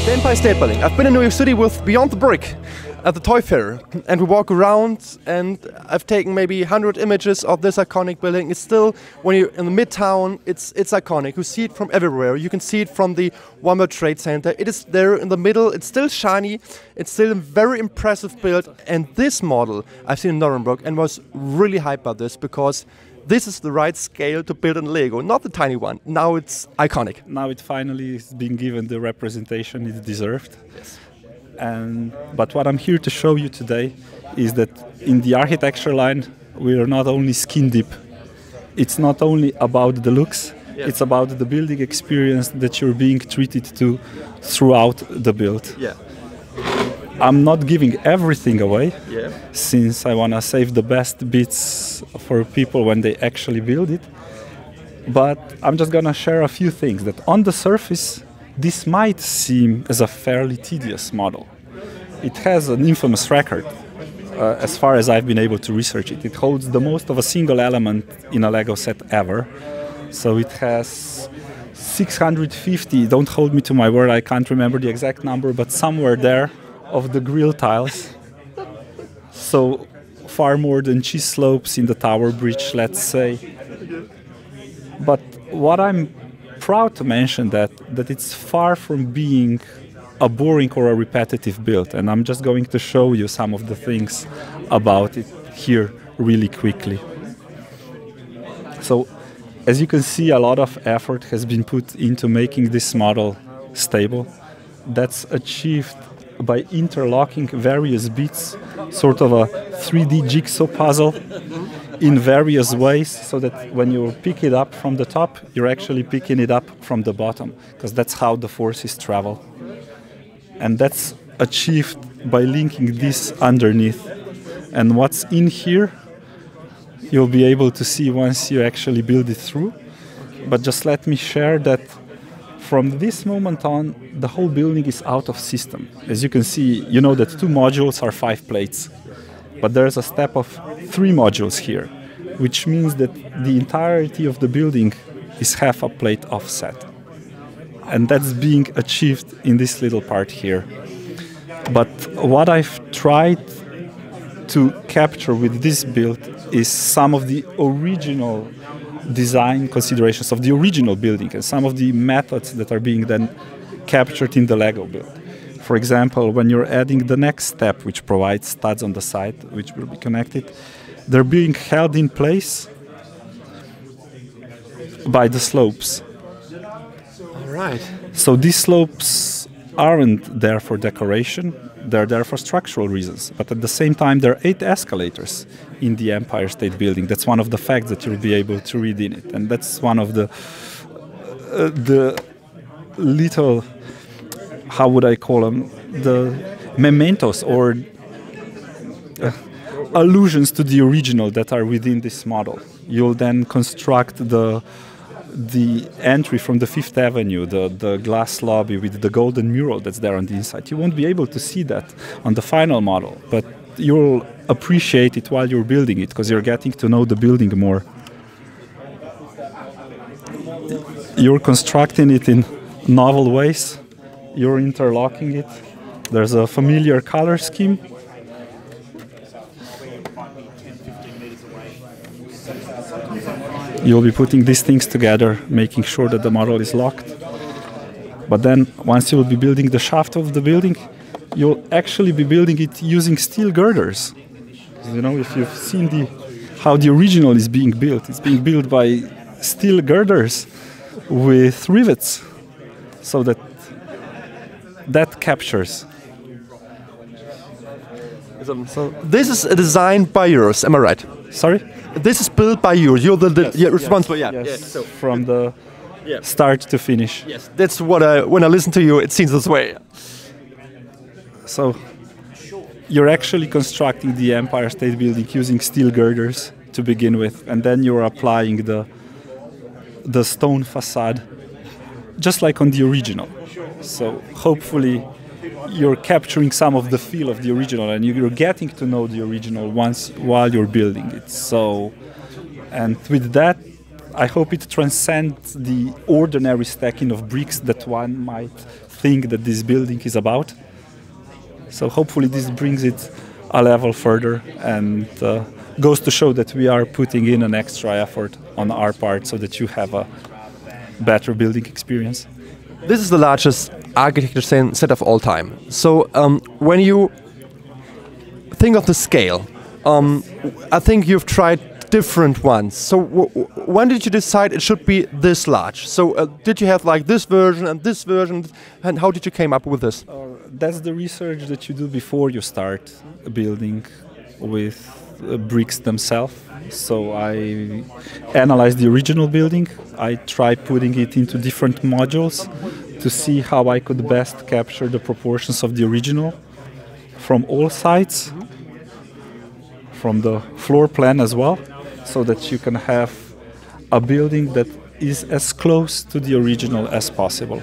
The Empire State Building. I've been in New York City with Beyond the Brick at the Toy Fair, and we walk around, and I've taken maybe 100 images of this iconic building. It's still, when you're in the midtown, it's iconic. You see it from everywhere. You can see it from the One World Trade Center. It is there in the middle. It's still shiny. It's still a very impressive build. And this model I've seen in Nuremberg and was really hyped by this because this is the right scale to build in Lego, not the tiny one. Now it's iconic. Now it finally is being given the representation it deserved. Yes. But what I'm here to show you today is that in the architecture line, we are not only skin deep. It's not only about the looks, yeah. It's about the building experience that you're being treated to throughout the build. Yeah. I'm not giving everything away, yeah. Since I want to save the best bits for people when they actually build it. But I'm just going to share a few things that on the surface, this might seem as a fairly tedious model. It has an infamous record, as far as I've been able to research it. It holds the most of a single element in a Lego set ever. So it has 650, don't hold me to my word, I can't remember the exact number, but somewhere there, of the grill tiles. So far more than cheese slopes in the Tower Bridge, let's say. But what I'm proud to mention that it's far from being a boring or a repetitive build, and I'm just going to show you some of the things about it here really quickly. So as you can see, a lot of effort has been put into making this model stable. That's achieved by interlocking various bits, sort of a 3D jigsaw puzzle in various ways, so that when you pick it up from the top, you're actually picking it up from the bottom, because that's how the forces travel. And that's achieved by linking this underneath. And what's in here, you'll be able to see once you actually build it through. But just let me share that from this moment on, the whole building is out of system. As you can see, you know that 2 modules are 5 plates. But there's a step of 3 modules here, which means that the entirety of the building is half a plate offset. And that's being achieved in this little part here. But what I've tried to capture with this build is some of the original design considerations of the original building and some of the methods that are being then captured in the Lego build. For example, when you're adding the next step, which provides studs on the side, which will be connected, they're being held in place by the slopes. All right. So these slopes aren't there for decoration, they're there for structural reasons. But at the same time, there are 8 escalators in the Empire State Building. That's one of the facts that you'll be able to read in it. And that's one of the little, how would I call them, the mementos or allusions to the original that are within this model. You'll then construct the entry from the 5th Avenue, the glass lobby with the golden mural that's there on the inside. You won't be able to see that on the final model, but you'll appreciate it while you're building it because you're getting to know the building more. You're constructing it in novel ways. You're interlocking it. There's a familiar color scheme. You'll be putting these things together, making sure that the model is locked. But then, once you'll be building the shaft of the building, you'll actually be building it using steel girders. You know, if you've seen how the original is being built, it's being built by steel girders with rivets, so that captures. So this is a design by yours, am I right? Sorry? This is built by you. You're the yes, responsible. Yes, Yeah. yes. Yeah. So From the start to finish. Yes, that's what when I listen to you, it seems this way. So you're actually constructing the Empire State Building using steel girders to begin with, and then you're applying the stone facade, just like on the original. So hopefully you're capturing some of the feel of the original, and you're getting to know the original while you're building it. So, and with that, I hope it transcends the ordinary stacking of bricks that one might thing that this building is about. So hopefully this brings it a level further and goes to show that we are putting in an extra effort on our part so that you have a better building experience. This is the largest architecture set of all time. So when you think of the scale, I think you've tried different ones. So when did you decide it should be this large? So did you have like this version, and how did you came up with this? That's the research that you do before you start building with bricks themselves. So I analyzed the original building. I tried putting it into different modules to see how I could best capture the proportions of the original from all sides, from the floor plan as well, so that you can have a building that is as close to the original as possible.